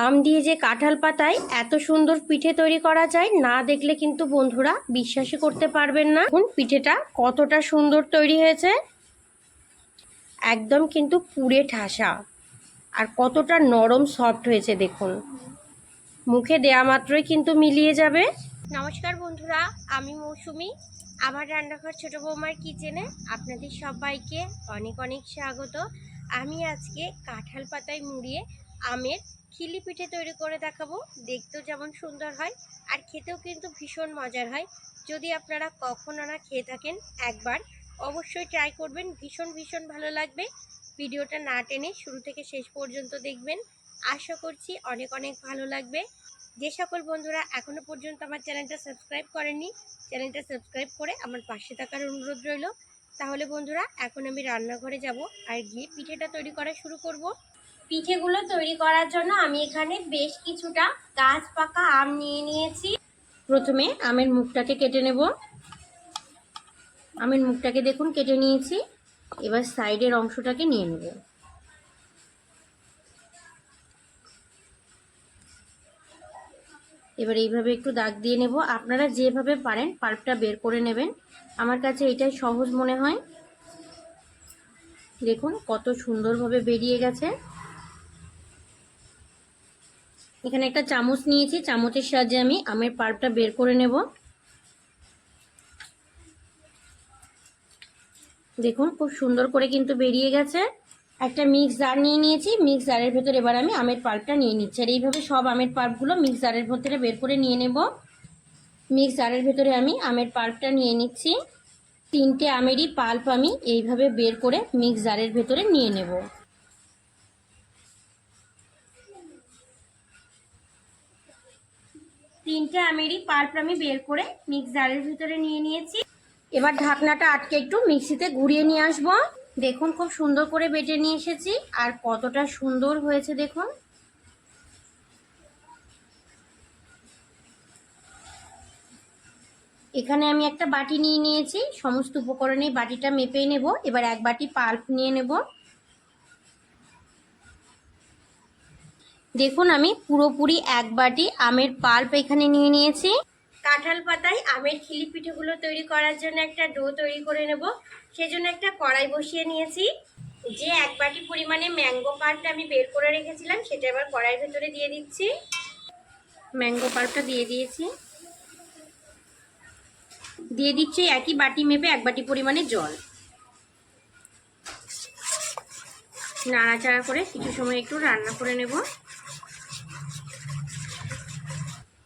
আম দিয়ে যে কাঁঠাল পাতায় এত সুন্দর পিঠে তৈরি করা যায়, না দেখলে কিন্তু বন্ধুরা বিশ্বাসই করতে পারবেন না। এখন পিঠেটা কতটা সুন্দর তৈরি হয়েছে, একদম কিন্তু পুড়ে ঠাসা, আর কতটা নরম সফট হয়েছে দেখুন, মুখে দেয়া মাত্রই কিন্তু মিলিয়ে যাবে। নমস্কার বন্ধুরা, আমি মৌসুমি। আমার রান্নাঘর ছোট বৌমার কিচেনে আপনাদের সবাইকে অনেক অনেক স্বাগত। আমি আজকে কাঁঠাল পাতায় মুড়িয়ে আমের খিলি পিঠে তৈরি করে দেখাবো। দেখতেও যেমন সুন্দর হয় আর খেতেও কিন্তু ভীষণ মজার হয়। যদি আপনারা কখনো না খেয়ে থাকেন, একবার অবশ্যই ট্রাই করবেন, ভীষণ ভীষণ ভালো লাগবে। ভিডিওটা না টেনে শুরু থেকে শেষ পর্যন্ত দেখবেন, আশা করছি অনেক অনেক ভালো লাগবে। যে সকল বন্ধুরা এখনো পর্যন্ত আমার চ্যানেলটা সাবস্ক্রাইব করেননি, চ্যানেলটা সাবস্ক্রাইব করে আমার পাশে থাকার অনুরোধ রইল। তাহলে বন্ধুরা এখন আমি রান্নাঘরে যাব আর গিয়ে পিঠেটা তৈরি করা শুরু করব। পিঠেগুলো তৈরি করার জন্য আমি এখানে বেশ কিছুটা গাছ পাকা আম নিয়ে নিয়েছি। প্রথমে আমের মুখটাকে কেটে নেব। আমের মুখটাকে দেখুন কেটে নিয়েছি। এবার সাইডের অংশটাকে নিয়ে নেব। এবার এইভাবে একটু দাগ দিয়ে নেব। আপনারা যেভাবে পারেন পাল্পটা বের করে নেবেন, আমার কাছে এটাই সহজ মনে হয়। দেখুন কত সুন্দরভাবে বেরিয়ে গেছে। এখানে একটা চামচ নিয়েছি, চামচের সাহায্যে আমি আমের পাল্পটা বের করে নেব। দেখুন খুব সুন্দর করে কিন্তু বেরিয়ে গেছে। একটা মিক্স জার নিয়ে নিয়েছি, মিক্স জারের ভেতরে এবার আমি আমের পাল্পটা নিয়ে নিচ্ছি। আর এইভাবে সব আমের পাল্পগুলো মিক্স জারের ভেতরে বের করে নিয়ে নেব। মিক্স জারের ভেতরে আমি আমের পাল্পটা নিয়ে নিচ্ছি। তিনটে আমেরই পাল্প আমি এইভাবে বের করে মিক্স জারের ভেতরে নিয়ে নেব। তিনটে আমেরই পাল্প আমি বের করে মিক্স জারের ভেতরে নিয়ে নিয়েছি। এবার ঢাকনাটা আটকে একটু মিক্সিতে ঘুরিয়ে নিয়ে আসবো। দেখুন খুব সুন্দর করে বেটে নিয়ে এসেছি, আর কতটা সুন্দর হয়েছে দেখুন। এখানে আমি একটা বাটি নিয়ে নিয়েছি, সমস্ত উপকরণে বাটিটা মেপে নেব। এবার এক বাটি পাল্প নিয়ে নেব। দেখুন আমি পুরোপুরি এক বাটি আমের পাল্প এখানে নিয়ে নিয়েছি। কাঁঠাল পাতায় আমের খিলি পিঠেগুলো তৈরি করার জন্য একটা ডো তৈরি করে নেব। সেজন্য একটা কড়াই বসিয়ে নিয়েছি। যে এক বাটি পরিমাণে ম্যাঙ্গো পাল্পটা আমি বের করে রেখেছিলাম সেটা এবার কড়াইয়ের ভেতরে দিয়ে দিচ্ছি। ম্যাঙ্গো পাল্পটা দিয়ে দিয়েছি। দিয়ে দিচ্ছি একই বাটি মেপে এক বাটি পরিমাণে জল। নাড়াচাড়া করে কিছু সময় একটু রান্না করে নেব।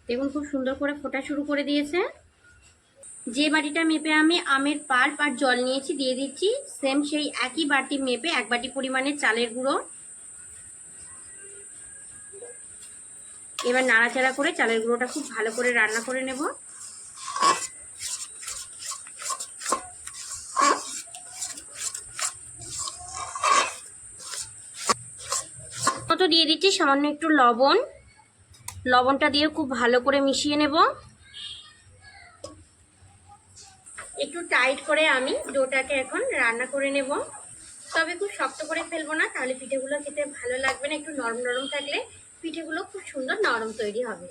দেখুন খুব সুন্দর করে ফোটা শুরু করে দিয়েছে। যে বাটিটা মেপে আমি আমের পাল্প আর জল নিয়েছি দিয়ে দিচ্ছি সেম সেই একই বাটি মেপে এক বাটি পরিমাণে চালের গুঁড়ো। এবার নাড়াচাড়া করে চালের গুঁড়োটা খুব ভালো করে রান্না করে নেব। মতো দিয়ে দিচ্ছি সামান্য একটু লবণ। লবণটা দিয়ে খুব ভালো করে মিশিয়ে নেব। একটু টাইট করে আমি ডোটাকে এখন রান্না করে নেব। তবে খুব শক্ত করে ফেলবো না, তাহলে পিঠেগুলো খেতে ভালো লাগবে না। একটু নরম নরম থাকলে পিঠেগুলো খুব সুন্দর নরম তৈরি হবে।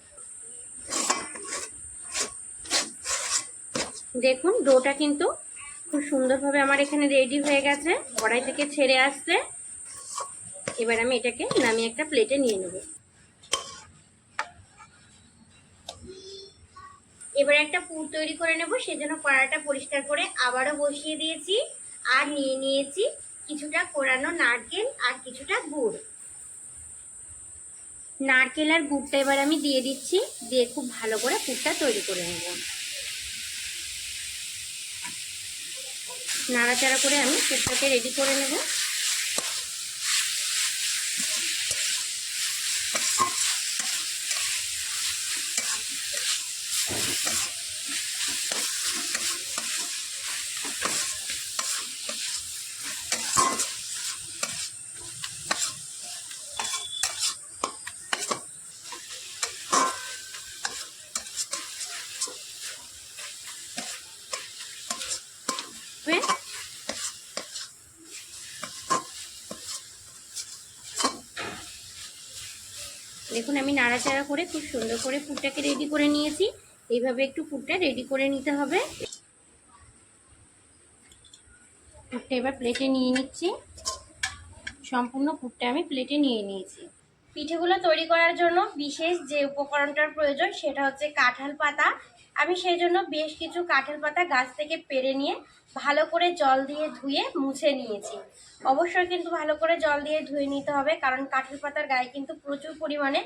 দেখুন ডোটা কিন্তু খুব সুন্দরভাবে আমার এখানে রেডি হয়ে গেছে, কড়াই থেকে ছেড়ে আসছে। এবার আমি এটাকে নামিয়ে একটা প্লেটে নিয়ে নেব। এবার একটা পুর তৈরি করে নেব। সেজন্য কড়াইটা পরিষ্কার করে আবারও বসিয়ে দিয়েছি। আর নিয়ে নিয়েছি কিছুটা কোরানো নারকেল আর কিছুটা গুড়। নারকেল আর গুড়টা এবার আমি দিয়ে দিচ্ছি, দিয়ে খুব ভালো করে পুরটা তৈরি করে নেব। নাড়াচাড়া করে আমি পুরটাকে রেডি করে নেব। দেখুন আমি নাড়াচাড়া করে খুব সুন্দর করে পুরটাকে রেডি করে নিয়েছি। এইভাবে একটু পুরটা রেডি করে নিতে হবে। পুরটা এবার প্লেটে নিয়ে নিচ্ছি। সম্পূর্ণ পুরটা আমি প্লেটে নিয়ে নিয়েছি। পিঠেগুলো তৈরি করার জন্য বিশেষ যে উপকরণটার প্রয়োজন সেটা হচ্ছে কাঁঠাল পাতা। আমি সেই জন্য বেশ কিছু কাঁঠাল পাতা গাছ থেকে পেড়ে নিয়ে ভালো করে জল দিয়ে ধুয়ে মুছে নিয়েছি। অবশ্যই কিন্তু ভালো করে জল দিয়ে ধুয়ে নিতে হবে, কারণ কাঁঠাল পাতার গায়ে কিন্তু প্রচুর পরিমাণে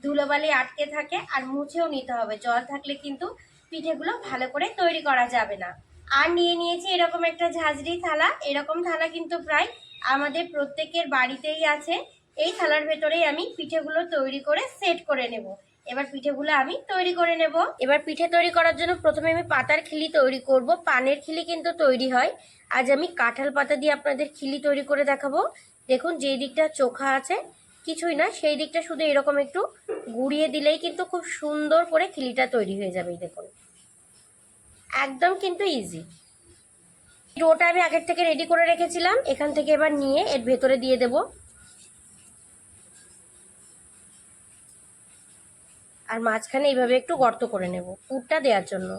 ধুলোবালি আটকে থাকে। আর মুছেও নিতে হবে, জল থাকলে কিন্তু পিঠেগুলো ভালো করে তৈরি করা যাবে না। আর নিয়ে নিয়েছি এরকম একটা ঝাঁঝরি থালা। এরকম থালা কিন্তু প্রায় আমাদের প্রত্যেকের বাড়িতেই আছে। এই থালার ভেতরেই আমি পিঠেগুলো তৈরি করে সেট করে নেব। এবার পিঠেগুলো আমি তৈরি করে নেব। এবার পিঠে তৈরি করার জন্য প্রথমে আমি পাতার খিলি তৈরি করব। পানের খিলি কিন্তু তৈরি হয়, আজ আমি কাঁঠাল পাতা দিয়ে আপনাদের খিলি তৈরি করে দেখাবো। দেখুন যেই দিকটা চোখা আছে কিছুই না, সেই দিকটা শুধু এরকম একটু গুঁড়িয়ে দিলেই কিন্তু খুব সুন্দর করে খিলিটা তৈরি হয়ে যাবে। দেখুন একদম কিন্তু ইজি। ডোটা আমি আগের থেকে রেডি করে রেখেছিলাম, এখান থেকে এবার নিয়ে এর ভেতরে দিয়ে দেব। আর মাঝখানে এইভাবে একটু গর্ত করে নেব পুরটা দেওয়ার জন্য।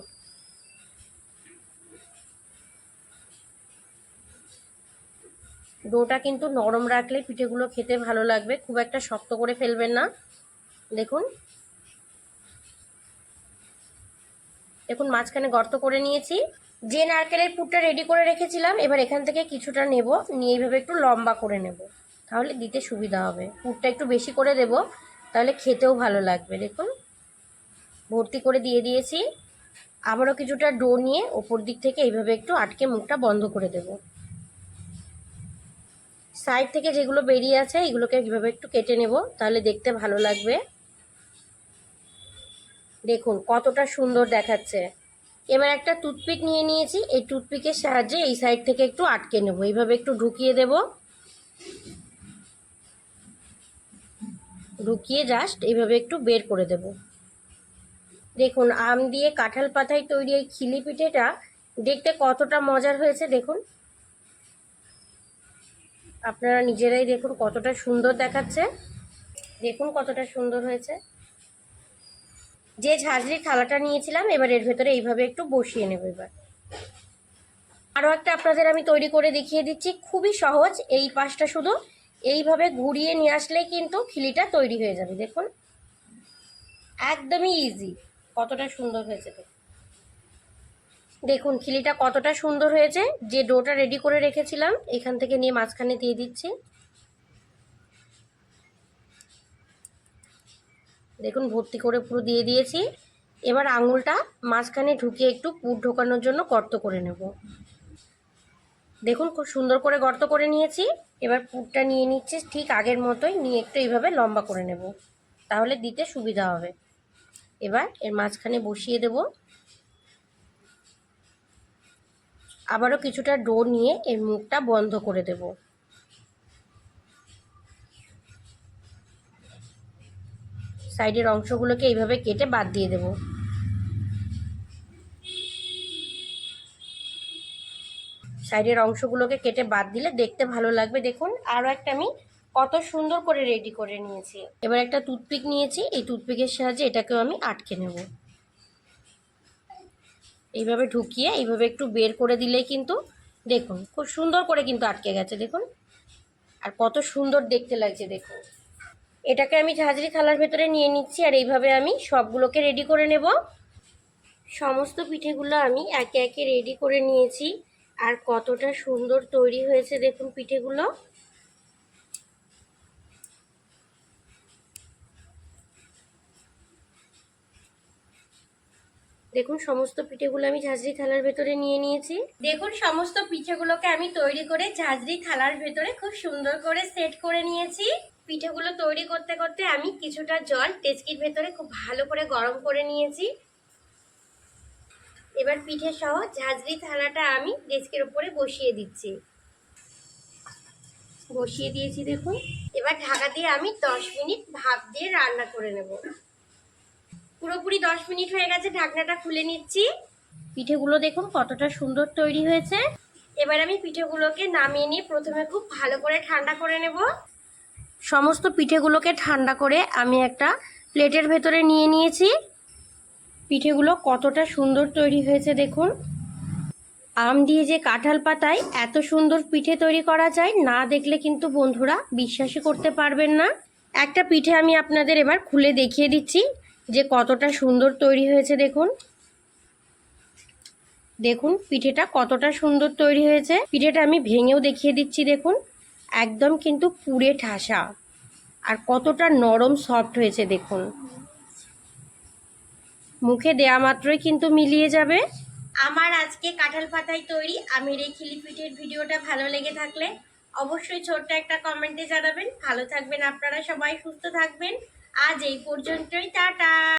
ডোটা কিন্তু নরম রাখলে পিঠেগুলো খেতে ভালো লাগবে, খুব একটা শক্ত করে ফেলবেন না। দেখুন দেখুন মাঝখানে গর্ত করে নিয়েছি। যে নারকেলের পুরটা রেডি করে রেখেছিলাম এবার এখান থেকে কিছুটা নেব, নিয়ে এইভাবে একটু লম্বা করে নেব, তাহলে দিতে সুবিধা হবে। পুরটা একটু বেশি করে দেব, তাহলে খেতেও ভালো লাগবে। দেখুন ভর্তি করে দিয়ে দিয়েছি। আবারও কিছুটা ডো নিয়ে ওপর দিক থেকে এইভাবে একটু আটকে মুখটা বন্ধ করে দেব। সাইড থেকে যেগুলো বেরিয়ে আছে এগুলোকে এইভাবে একটু কেটে নেব, তাহলে দেখতে ভালো লাগবে। দেখুন কতটা সুন্দর দেখাচ্ছে। এবার একটা টুথপিক নিয়ে নিয়েছি, এই টুথপিকের সাহায্যে এই সাইড থেকে একটু আটকে নেব, এইভাবে একটু ঢুকিয়ে দেব। ঢুকিয়ে জাস্ট এইভাবে একটু বের করে দেব। দেখুন আম দিয়ে কাঁঠাল পাতায় তৈরি এই খিলি পিঠেটা দেখতে কতটা মজার হয়েছে। দেখুন আপনারা নিজেরাই দেখুন কতটা সুন্দর দেখাচ্ছে। দেখুন কতটা সুন্দর হয়েছে। যে ঝাঁঝরির থালাটা নিয়েছিলাম এবার এর ভেতরে এইভাবে একটু বসিয়ে নেব। এবার আরও একটা আপনাদের আমি তৈরি করে দেখিয়ে দিচ্ছি, খুবই সহজ। এই পাশটা শুধু এইভাবে ঘুরিয়ে নিয়ে আসলেই কিন্তু খিলিটা তৈরি হয়ে যাবে। দেখুন একদমই ইজি, কতটা সুন্দর হয়েছে। দেখুন খিলিটা কতটা সুন্দর হয়েছে। যে ডোটা রেডি করে রেখেছিলাম এখান থেকে নিয়ে মাঝখানে দিয়ে দিচ্ছি। দেখুন ভর্তি করে পুরো দিয়ে দিয়েছি। এবার আঙুলটা মাঝখানে ঢুকিয়ে একটু পুর ঢোকানোর জন্য গর্ত করে নেব। দেখুন খুব সুন্দর করে গর্ত করে নিয়েছি। এবার পুরটা নিয়ে নিচ্ছে ঠিক আগের মতোই, নিয়ে একটু এইভাবে লম্বা করে নেব, তাহলে দিতে সুবিধা হবে। এবার এর মাঝখানে বসিয়ে দেব। আবারও কিছুটা ডো নিয়ে এর মুখটা বন্ধ করে দেব। সাইডের অংশগুলোকে এইভাবে কেটে বাদ দিয়ে দেব। সাইডের অংশগুলোকে কেটে বাদ দিলে দেখতে ভালো লাগবে। দেখুন আরও একটা আমি কত সুন্দর করে রেডি করে নিয়েছি। এবার একটা টুথপিক নিয়েছি, এই টুথপিকের সাহায্যে এটাকেও আমি আটকে নেব। এইভাবে ঢুকিয়ে এইভাবে একটু বের করে দিলে কিন্তু দেখুন খুব সুন্দর করে কিন্তু আটকে গেছে। দেখুন আর কত সুন্দর দেখতে লাগছে। দেখুন এটাকে আমি ঝাঁঝরি থালার ভেতরে নিয়ে নিচ্ছি, আর এইভাবে আমি সবগুলোকে রেডি করে নেব। সমস্ত পিঠেগুলো আমি একে একে রেডি করে নিয়েছি, আর কতটা সুন্দর তৈরি হয়েছে দেখুন পিঠেগুলো। দেখুন সমস্ত পিঠেগুলো আমি ঝাঁঝরি থালার ভেতরে নিয়ে নিয়েছি। দেখুন সমস্ত পিঠেগুলোকে আমি তৈরি করে ঝাঁঝরি থালার ভেতরে খুব সুন্দর করে সেট করে নিয়েছি। পিঠেগুলো তৈরি করতে করতে আমি কিছুটা জল ডেচকির ভেতরে খুব ভালো করে গরম করে নিয়েছি। এবার পিঠে সহ ঝাঁঝরি থালাটা আমি ডেচকির উপরে বসিয়ে দিচ্ছি। বসিয়ে দিয়েছি দেখুন। এবার ঢাকা দিয়ে আমি 10 মিনিট ভাপ দিয়ে রান্না করে নেব। পুরোপুরি 10 মিনিট হয়ে গেছে, ঢাকনাটা খুলে নিচ্ছি। পিঠেগুলো দেখুন কতটা সুন্দর তৈরি হয়েছে। এবার আমি পিঠেগুলোকে নামিয়ে নিয়ে প্রথমে খুব ভালো করে ঠান্ডা করে নেব। সমস্ত পিঠেগুলোকে ঠান্ডা করে আমি একটা প্লেটের ভেতরে নিয়ে নিয়েছি। পিঠেগুলো কতটা সুন্দর তৈরি হয়েছে দেখুন। আম দিয়ে যে কাঁঠাল পাতায় এত সুন্দর পিঠে তৈরি করা যায়, না দেখলে কিন্তু বন্ধুরা বিশ্বাসই করতে পারবেন না। একটা পিঠে আমি আপনাদের এবার খুলে দেখিয়ে দিচ্ছি যে কতটা সুন্দর তৈরি হয়েছে। দেখুন দেখুন পিঠেটা কতটা সুন্দর তৈরি হয়েছে। পিঠেটা আমি ভেঙেও দেখিয়ে দিচ্ছি। দেখুন একদম কিন্তু পুড়ে ঠাসা, আর কতটা নরম সফট হয়েছে দেখুন। মুখে দেয়া মাত্রই কিন্তু মিলিয়ে যাবে। আমার আজকে কাঁঠাল পাতায় তৈরি আমের এই খিলি পিঠের ভিডিওটা ভালো লেগে থাকলে অবশ্যই ছোট্ট একটা কমেন্টে জানাবেন। ভালো থাকবেন আপনারা সবাই, সুস্থ থাকবেন। আজ এই পর্যন্তই, টাটা।